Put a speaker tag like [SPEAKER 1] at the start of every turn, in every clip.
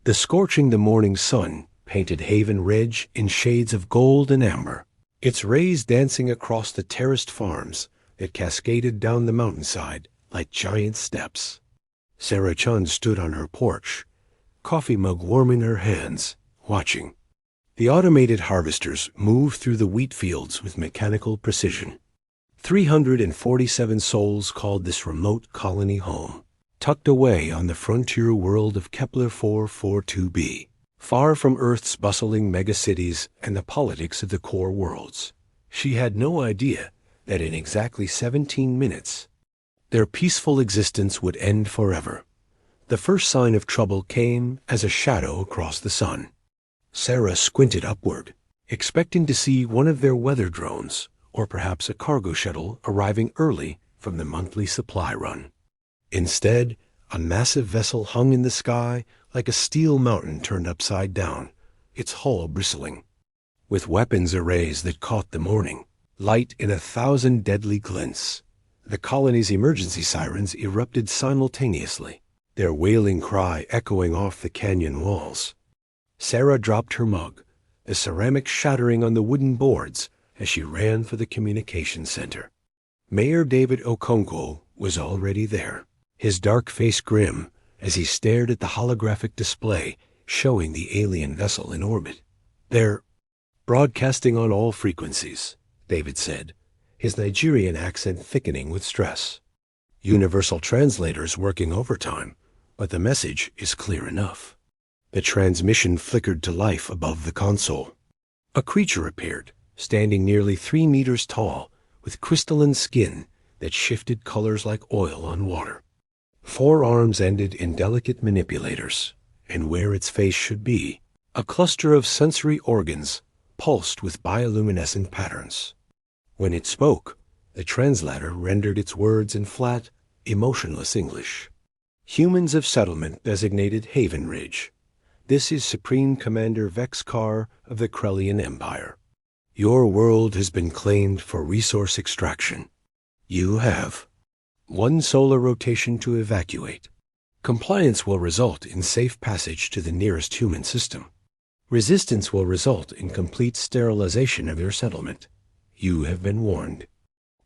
[SPEAKER 1] The morning sun painted Haven Ridge in shades of gold and amber, its rays dancing across the terraced farms that cascaded down the mountainside like giant steps. Sarah Chun stood on her porch, coffee mug warm in her hands, watching. The automated harvesters moved through the wheat fields with mechanical precision. 347 souls called this remote colony home, tucked away on the frontier world of Kepler 442b, far from Earth's bustling megacities and the politics of the core worlds. She had no idea that in exactly 17 minutes, their peaceful existence would end forever. The first sign of trouble came as a shadow across the sun. Sarah squinted upward, expecting to see one of their weather drones, or perhaps a cargo shuttle arriving early from the monthly supply run. Instead, a massive vessel hung in the sky like a steel mountain turned upside down, its hull bristling, with weapons arrays that caught the morning light in 1,000 deadly glints. The colony's emergency sirens erupted simultaneously, their wailing cry echoing off the canyon walls. Sarah dropped her mug, the ceramic shattering on the wooden boards as she ran for the communications center. Mayor David Okonkwo was already there, his dark face grim as he stared at the holographic display showing the alien vessel in orbit. "They're broadcasting on all frequencies," David said, his Nigerian accent thickening with stress. "Universal translators working overtime, but the message is clear enough." The transmission flickered to life above the console. A creature appeared, standing nearly 3 meters tall, with crystalline skin that shifted colors like oil on water. 4 arms ended in delicate manipulators, and where its face should be, a cluster of sensory organs pulsed with bioluminescent patterns. When it spoke, the translator rendered its words in flat, emotionless English. "Humans of settlement designated Haven Ridge. This is Supreme Commander Vex Carr of the Krellian Empire. Your world has been claimed for resource extraction. You have 1 solar rotation to evacuate. Compliance will result in safe passage to the nearest human system. Resistance will result in complete sterilization of your settlement. You have been warned."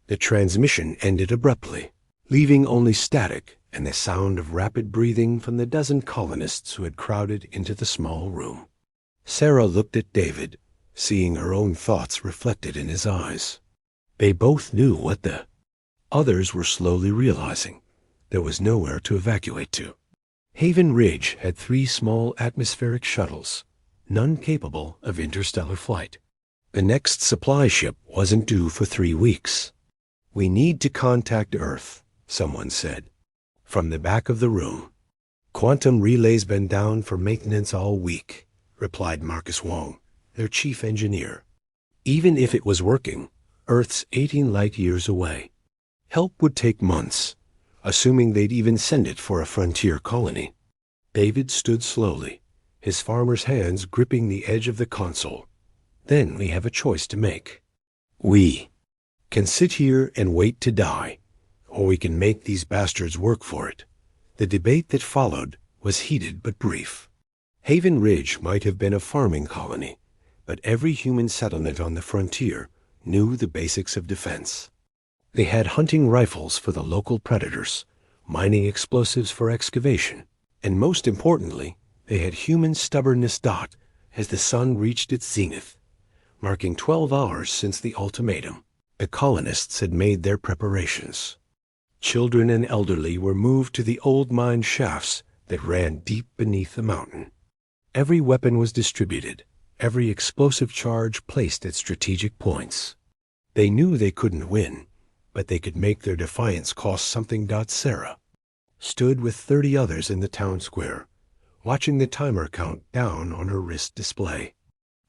[SPEAKER 1] The transmission ended abruptly, leaving only static and the sound of rapid breathing from the dozen colonists who had crowded into the small room. Sarah looked at David, seeing her own thoughts reflected in his eyes. They both knew what the others were slowly realizing. There was nowhere to evacuate to. Haven Ridge had 3 small atmospheric shuttles, none capable of interstellar flight. The next supply ship wasn't due for 3 weeks. "We need to contact Earth," someone said. From the back of the room, "Quantum relay's been down for maintenance all week," replied Marcus Wong, their chief engineer. "Even if it was working, Earth's 18 light-years away. Help would take months, assuming they'd even send it for a frontier colony." David stood slowly, his farmer's hands gripping the edge of the console. "Then we have a choice to make. We can sit here and wait to die, or we can make these bastards work for it." The debate that followed was heated but brief. Haven Ridge might have been a farming colony, but every human settlement on the frontier knew the basics of defense. They had hunting rifles for the local predators, mining explosives for excavation, and most importantly, they had human stubbornness dot as the sun reached its zenith, marking 12 hours since the ultimatum. The colonists had made their preparations. Children and elderly were moved to the old mine shafts that ran deep beneath the mountain. Every weapon was distributed, every explosive charge placed at strategic points. They knew they couldn't win, but they could make their defiance cost something. Sarah stood with 30 others in the town square, watching the timer count down on her wrist display.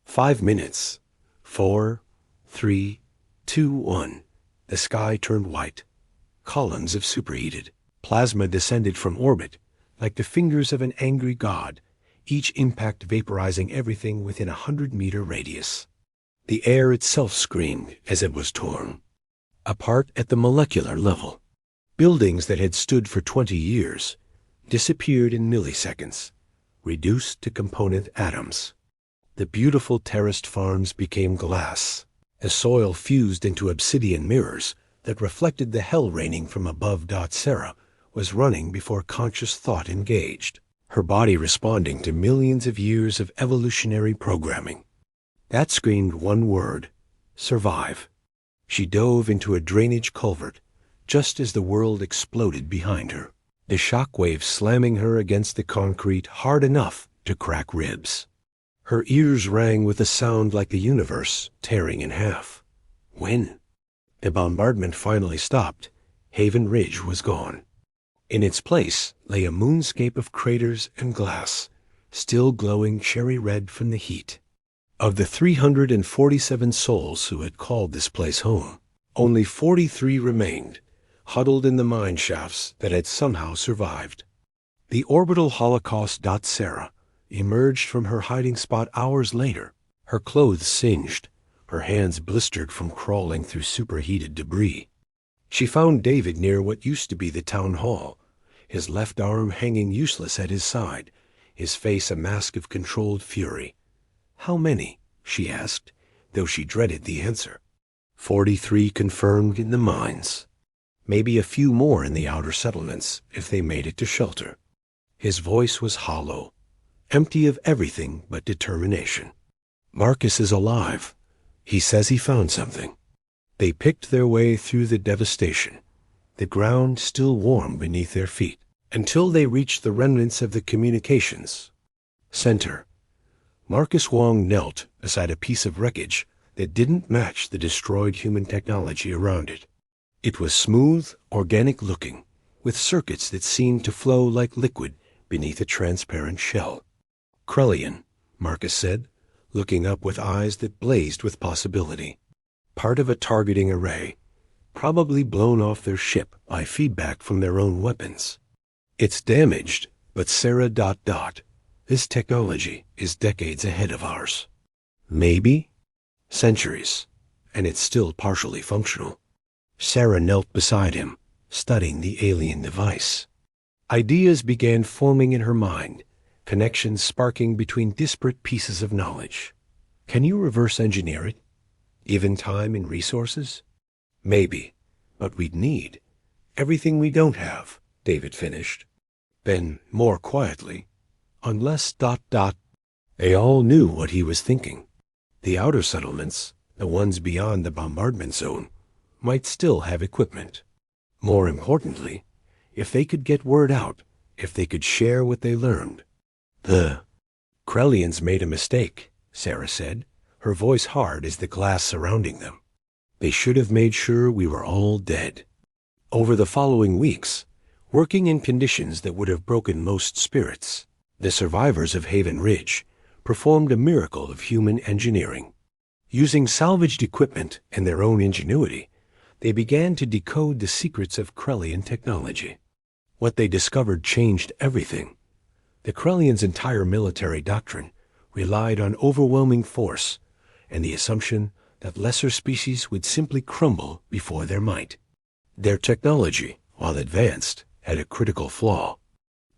[SPEAKER 1] 5 minutes. 4, 3, 2, 1. The sky turned white. Columns of superheated plasma descended from orbit like the fingers of an angry god, each impact vaporizing everything within a 100-meter radius. The air itself screamed as it was torn apart at the molecular level. Buildings that had stood for 20 years disappeared in milliseconds, reduced to component atoms. The beautiful terraced farms became glass, as soil fused into obsidian mirrors that reflected the hell raining from above. Sarah was running before conscious thought engaged, her body responding to millions of years of evolutionary programming. That screamed one word: survive. She dove into a drainage culvert just as the world exploded behind her, the shock wave slamming her against the concrete hard enough to crack ribs. Her ears rang with a sound like the universe tearing in half. When the bombardment finally stopped, Haven Ridge was gone. In its place lay a moonscape of craters and glass, still glowing cherry red from the heat. Of the 347 souls who had called this place home, only 43 remained, huddled in the mine shafts that had somehow survived. The orbital holocaust. Sarah emerged from her hiding spot hours later, her clothes singed, her hands blistered from crawling through superheated debris. She found David near what used to be the town hall, his left arm hanging useless at his side, his face a mask of controlled fury. "How many?" she asked, though she dreaded the answer. 43 confirmed in the mines. Maybe a few more in the outer settlements if they made it to shelter. His voice was hollow, empty of everything but determination. "Marcus is alive. He says he found something." They picked their way through the devastation, the ground still warm beneath their feet, until they reached the remnants of the communications center. Marcus Wong knelt beside a piece of wreckage that didn't match the destroyed human technology around it. It was smooth, organic-looking, with circuits that seemed to flow like liquid beneath a transparent shell. "Krellian," Marcus said, looking up with eyes that blazed with possibility. "Part of a targeting array, probably blown off their ship by feedback from their own weapons. It's damaged, but Sarah... This technology is decades ahead of ours. Maybe centuries, and it's still partially functional." Sarah knelt beside him, studying the alien device. Ideas began forming in her mind, connections sparking between disparate pieces of knowledge. Can you reverse engineer it? Even time and resources? Maybe, but we'd need everything we don't have, David finished. Then, more quietly, unless... They all knew what he was thinking. The outer settlements, the ones beyond the bombardment zone, might still have equipment. More importantly, if they could get word out, if they could share what they learned. "The Krellians made a mistake," Sarah said, her voice hard as the glass surrounding them. "They should have made sure we were all dead." Over the following weeks, working in conditions that would have broken most spirits, the survivors of Haven Ridge performed a miracle of human engineering. Using salvaged equipment and their own ingenuity, they began to decode the secrets of Krellian technology. What they discovered changed everything. The Krellians' entire military doctrine relied on overwhelming force and the assumption that lesser species would simply crumble before their might. Their technology, while advanced, had a critical flaw.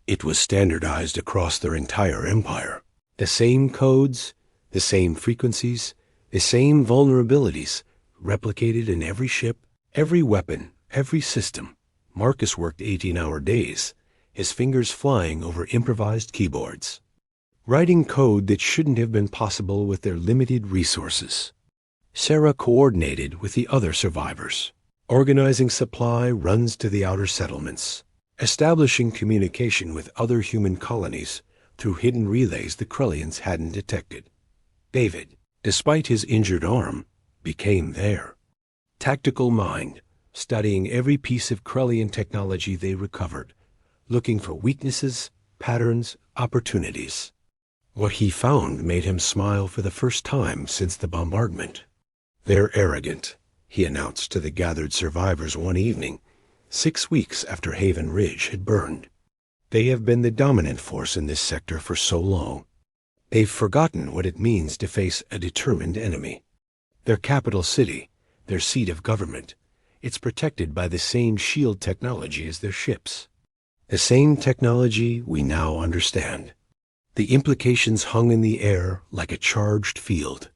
[SPEAKER 1] It was standardized across their entire empire. The same codes, the same frequencies, the same vulnerabilities, replicated in every ship, every weapon, every system. Marcus worked 18-hour days, his fingers flying over improvised keyboards, writing code that shouldn't have been possible with their limited resources. Sarah coordinated with the other survivors, organizing supply runs to the outer settlements, establishing communication with other human colonies through hidden relays the Krellians hadn't detected. David, despite his injured arm, became their tactical mind, studying every piece of Krellian technology they recovered, looking for weaknesses, patterns, opportunities. What he found made him smile for the first time since the bombardment. "They're arrogant," he announced to the gathered survivors one evening, 6 weeks after Haven Ridge had burned. "They have been the dominant force in this sector for so long. They've forgotten what it means to face a determined enemy. Their capital city, their seat of government, it's protected by the same shield technology as their ships. The same technology we now understand. The implications hung in the air like a charged field.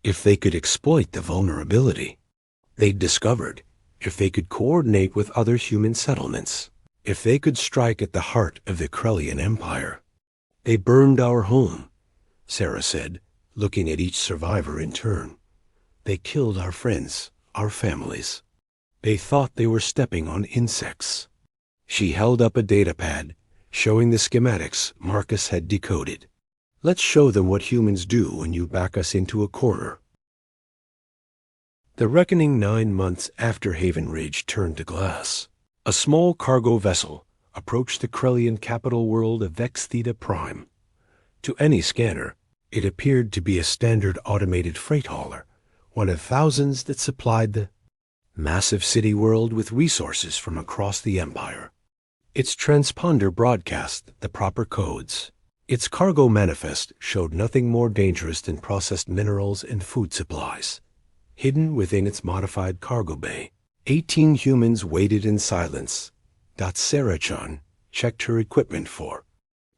[SPEAKER 1] If they could exploit the vulnerability they'd discovered, if they could coordinate with other human settlements, if they could strike at the heart of the Krellian Empire. They burned our home, Sarah said, looking at each survivor in turn. They killed our friends, our families. They thought they were stepping on insects. She held up a datapad, showing the schematics Marcus had decoded. Let's show them what humans do when you back us into a corner. The reckoning 9 months after Haven Ridge turned to glass. A small cargo vessel approached the Krellian capital world of Vex Theta Prime. To any scanner, it appeared to be a standard automated freight hauler, one of thousands that supplied the massive city world with resources from across the Empire. Its transponder broadcast the proper codes. Its cargo manifest showed nothing more dangerous than processed minerals and food supplies. Hidden within its modified cargo bay, 18 humans waited in silence. Sarah-chan checked her equipment for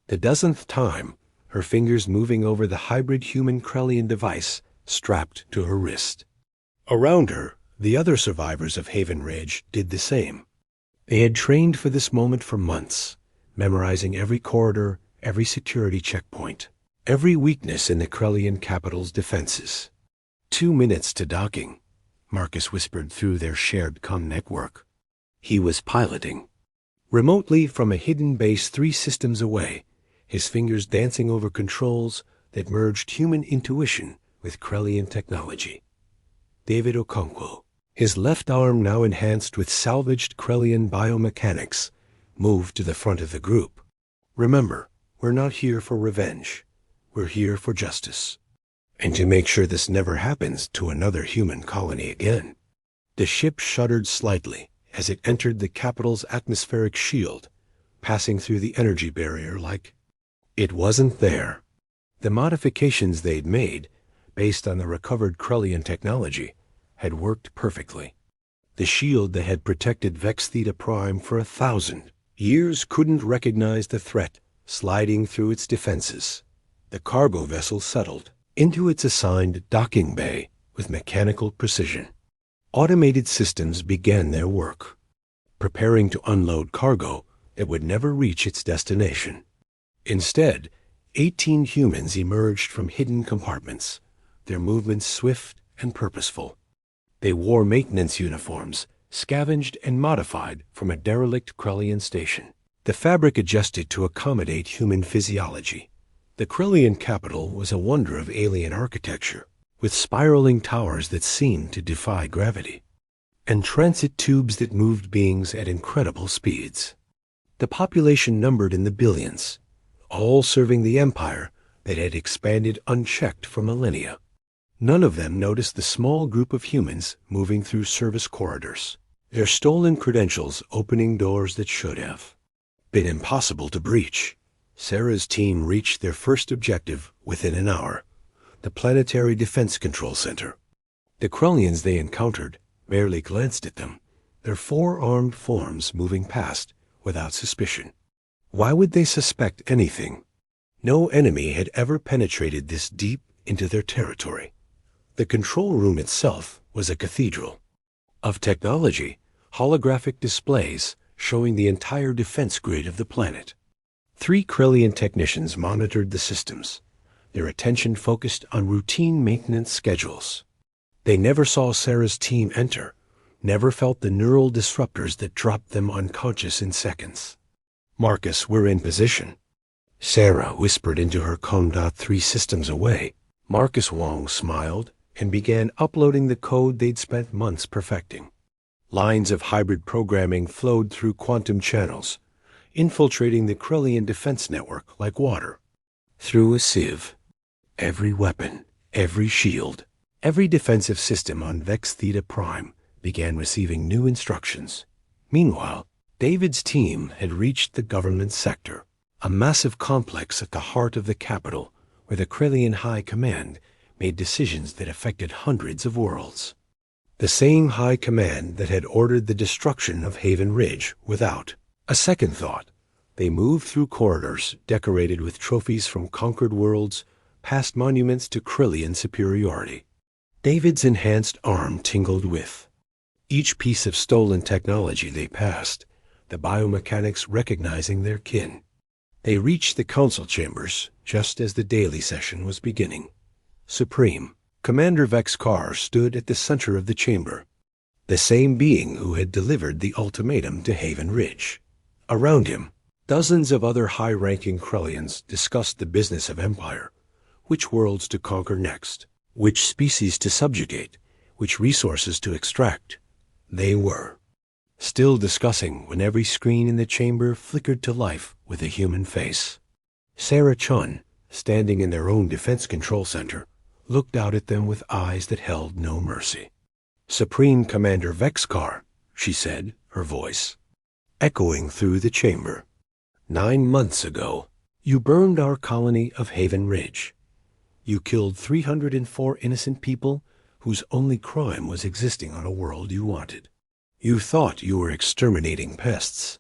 [SPEAKER 1] the dozenth time, her fingers moving over the hybrid human Krellian device strapped to her wrist. Around her, the other survivors of Haven Ridge did the same. They had trained for this moment for months, memorizing every corridor, every security checkpoint, every weakness in the Krellian capital's defenses. 2 minutes to docking, Marcus whispered through their shared comm network. He was piloting. Remotely from a hidden base 3 systems away, his fingers dancing over controls that merged human intuition with Krellian technology. David Okonkwo, his left arm now enhanced with salvaged Krellian biomechanics, moved to the front of the group. Remember, we're not here for revenge. We're here for justice. And to make sure this never happens to another human colony again. The ship shuddered slightly as it entered the capital's atmospheric shield, passing through the energy barrier like it wasn't there. The modifications they'd made, based on the recovered Krellian technology, had worked perfectly. The shield that had protected Vex Theta Prime for 1,000 years couldn't recognize the threat sliding through its defenses. The cargo vessel settled into its assigned docking bay with mechanical precision. Automated systems began their work, preparing to unload cargo that would never reach its destination. Instead, 18 humans emerged from hidden compartments, their movements swift and purposeful. They wore maintenance uniforms, scavenged and modified from a derelict Krellian station. The fabric adjusted to accommodate human physiology. The Krellian capital was a wonder of alien architecture, with spiraling towers that seemed to defy gravity, and transit tubes that moved beings at incredible speeds. The population numbered in the billions, all serving the empire that had expanded unchecked for millennia. None of them noticed the small group of humans moving through service corridors, their stolen credentials opening doors that should have been impossible to breach. Sarah's team reached their first objective within an hour, the Planetary Defense Control Center. The Krellians they encountered barely glanced at them, their 4-armed forms moving past without suspicion. Why would they suspect anything? No enemy had ever penetrated this deep into their territory. The control room itself was a cathedral of technology, holographic displays showing the entire defense grid of the planet. 3 Krellian technicians monitored the systems, their attention focused on routine maintenance schedules. They never saw Sarah's team enter, never felt the neural disruptors that dropped them unconscious in seconds. Marcus, we're in position. Sarah whispered into her comm. 3 systems away. Marcus Wong smiled and began uploading the code they'd spent months perfecting. Lines of hybrid programming flowed through quantum channels, infiltrating the Krellian defense network like water. Through a sieve, every weapon, every shield, every defensive system on Vex Theta Prime began receiving new instructions. Meanwhile, David's team had reached the government sector, a massive complex at the heart of the capital where the Krellian High Command made decisions that affected hundreds of worlds. The same High Command that had ordered the destruction of Haven Ridge without a second thought. They moved through corridors decorated with trophies from conquered worlds, past monuments to Krillian superiority. David's enhanced arm tingled with each piece of stolen technology they passed, the biomechanics recognizing their kin. They reached the council chambers just as the daily session was beginning. Supreme, Commander Vex-Kar stood at the center of the chamber, the same being who had delivered the ultimatum to Haven Ridge. Around him, dozens of other high-ranking Krellians discussed the business of Empire, which worlds to conquer next, which species to subjugate, which resources to extract. They were still discussing when every screen in the chamber flickered to life with a human face. Sarah Chun, standing in their own defense control center, looked out at them with eyes that held no mercy. "Supreme Commander Vex-Kar," she said, her voice echoing through the chamber. "9 months ago, you burned our colony of Haven Ridge. You killed 304 innocent people whose only crime was existing on a world you wanted. You thought you were exterminating pests."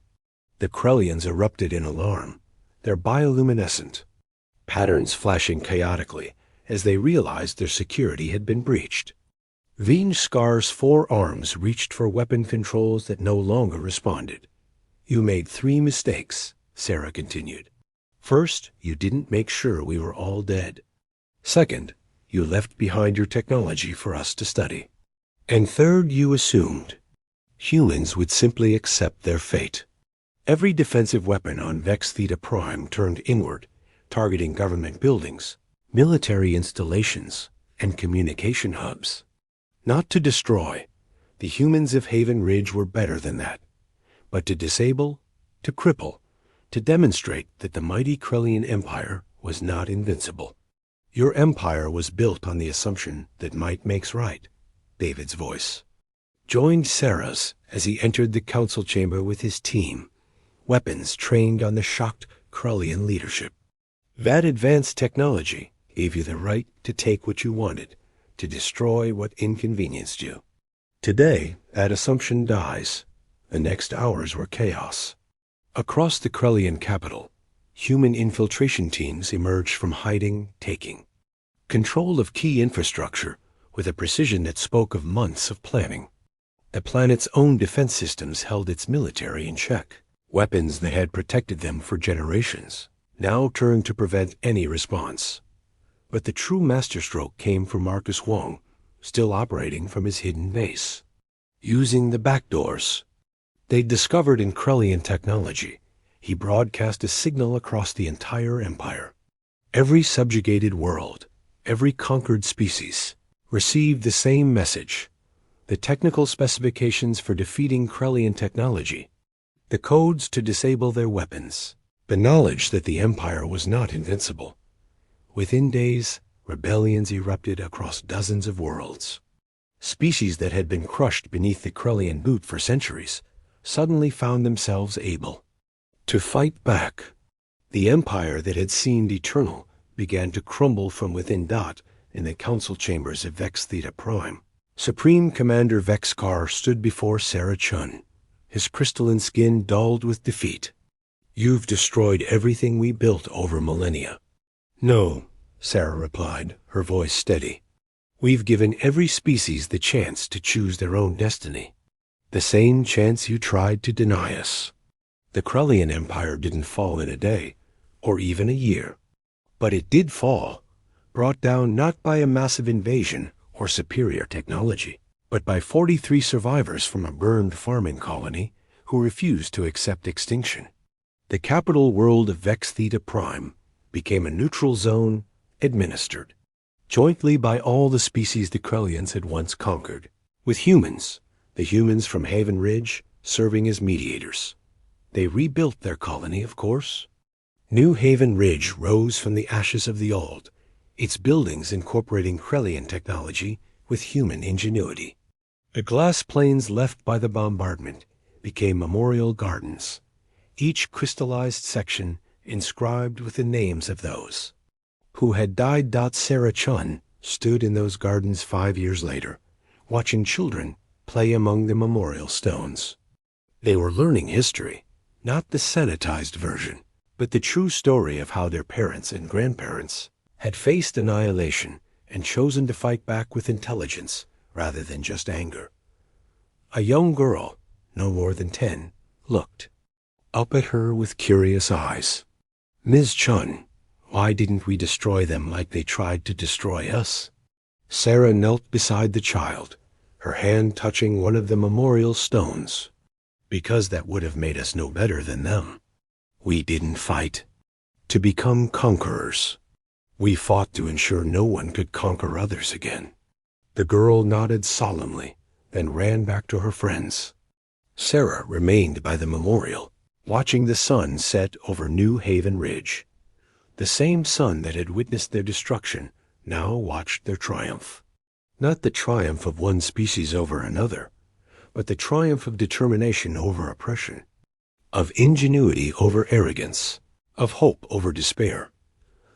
[SPEAKER 1] The Krellians erupted in alarm, their bioluminescent patterns flashing chaotically as they realized their security had been breached. Veenskar's 4 arms reached for weapon controls that no longer responded. "You made 3 mistakes," Sarah continued. "First, you didn't make sure we were all dead. Second, you left behind your technology for us to study. And third, you assumed humans would simply accept their fate." Every defensive weapon on Vex Theta Prime turned inward, targeting government buildings, military installations, and communication hubs. Not to destroy. The humans of Haven Ridge were better than that. But to disable, to cripple, to demonstrate that the mighty Krellian Empire was not invincible. "Your empire was built on the assumption that might makes right," David's voice joined Sarah's as he entered the council chamber with his team, weapons trained on the shocked Krellian leadership. "That advanced technology gave you the right to take what you wanted, to destroy what inconvenienced you. Today, that assumption dies. The next hours were chaos." Across the Krellian capital, human infiltration teams emerged from hiding, taking control of key infrastructure with a precision that spoke of months of planning. The planet's own defense systems held its military in check. Weapons that had protected them for generations now turned to prevent any response. But the true masterstroke came from Marcus Wong, still operating from his hidden base, using the back doors they'd discovered in Krellian technology. He broadcast a signal across the entire empire. Every subjugated world, every conquered species, received the same message: the technical specifications for defeating Krellian technology, the codes to disable their weapons, the knowledge that the empire was not invincible. Within days, rebellions erupted across dozens of worlds. Species that had been crushed beneath the Krellian boot for centuries suddenly found themselves able to fight back. The empire that had seemed eternal began to crumble from within. In the council chambers of Vex Theta Prime, Supreme Commander Vex-Kar stood before Sarah Chun, his crystalline skin dulled with defeat. "You've destroyed everything we built over millennia." "No," Sarah replied, her voice steady. "We've given every species the chance to choose their own destiny. The same chance you tried to deny us. The Krellian Empire didn't fall in a day, or even a year. But it did fall, brought down not by a massive invasion or superior technology, but by 43 survivors from a burned farming colony who refused to accept extinction. The capital world of Vex Theta Prime became a neutral zone administered jointly by all the species the Krellians had once conquered, with humans, the humans from Haven Ridge, serving as mediators. They rebuilt their colony, of course. New Haven Ridge rose from the ashes of the old, its buildings incorporating Krellian technology with human ingenuity. The glass planes left by the bombardment became memorial gardens, each crystallized section inscribed with the names of those who had died. Sarah Chun stood in those gardens 5 years later, watching children play among the memorial stones. They were learning history, Not the sanitized version, but the true story of how their parents and grandparents had faced annihilation and chosen to fight back with intelligence rather than just anger. A young girl, no more than 10, looked up at her with curious eyes. "Ms. Chun, why didn't we destroy them like they tried to destroy us?" Sarah knelt beside the child, her hand touching one of the memorial stones. "Because that would have made us no better than them. We didn't fight to become conquerors. We fought to ensure no one could conquer others again." The girl nodded solemnly, then ran back to her friends. Sarah remained by the memorial, watching the sun set over New Haven Ridge. The same sun that had witnessed their destruction now watched their triumph. Not the triumph of one species over another, but the triumph of determination over oppression, of ingenuity over arrogance, of hope over despair.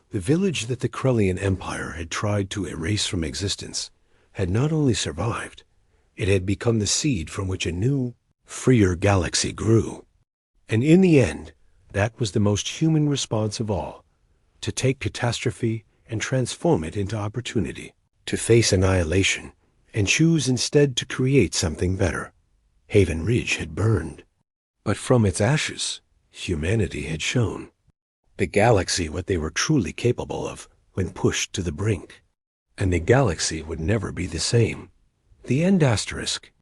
[SPEAKER 1] The village that the Krellian Empire had tried to erase from existence had not only survived, it had become the seed from which a new, freer galaxy grew. And in the end, that was the most human response of all, to take catastrophe and transform it into opportunity, to face annihilation and choose instead to create something better. Haven Ridge had burned, but from its ashes, humanity had shone. The galaxy what they were truly capable of when pushed to the brink. And the galaxy would never be the same. The end asterisk